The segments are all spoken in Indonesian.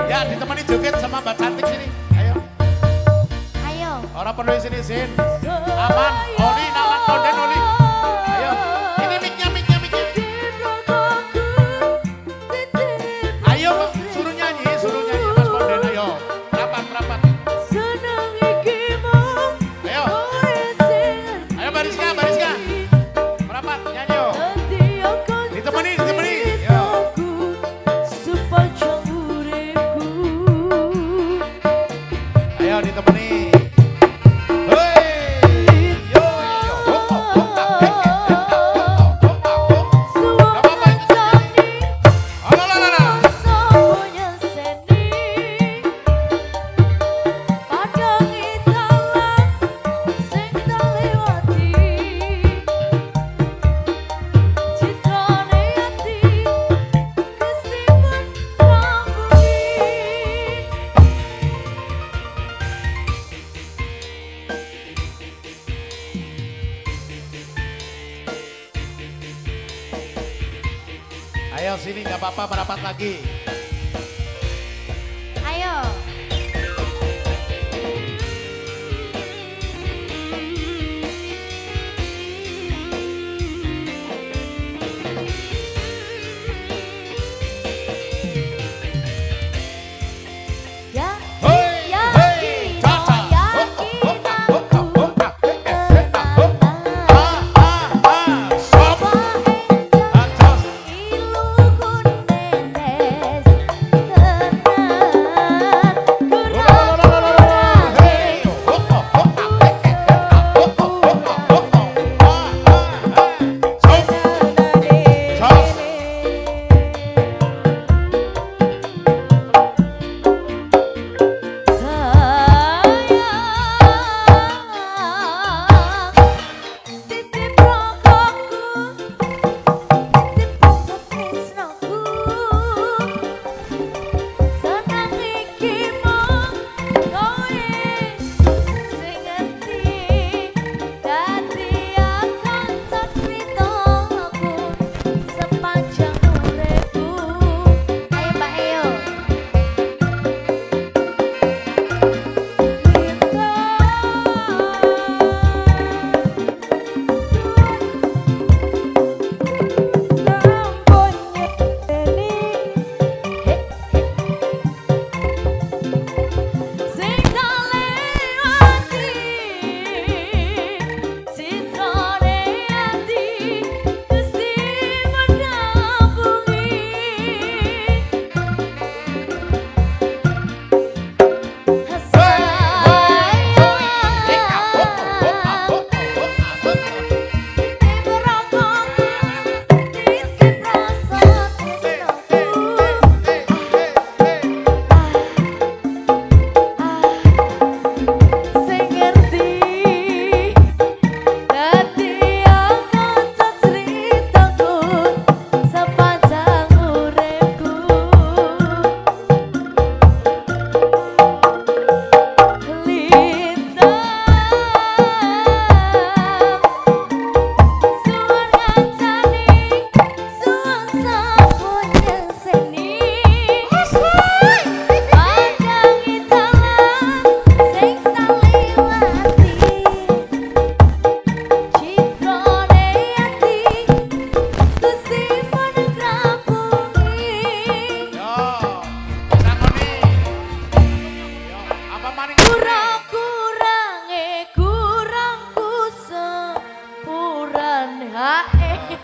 Ya, ditemani joget sama Mbak Cantik sini. Ayo. Ayo. Orang perlu sini, Sin. Aman. Oli, nama Tonden Oli. Ayo. Ini mic-nya. Ayo, suruh nyanyi Mas Ponden. Ayo. Rapat. Ayo. Ayo Bariska. Merapat, nyanyi yo. Ditemani. Yo. Ayo ditemani. Ayo sini nggak apa-apa merapat lagi. Ayo.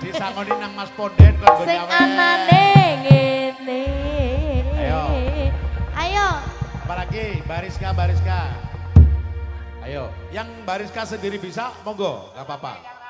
Disangoni nang Mas Ponden kok sing anane ngene. Ayo. Ayo. Apa lagi? Bariska. Ayo, yang Bariska sendiri bisa, monggo, gak apa-apa.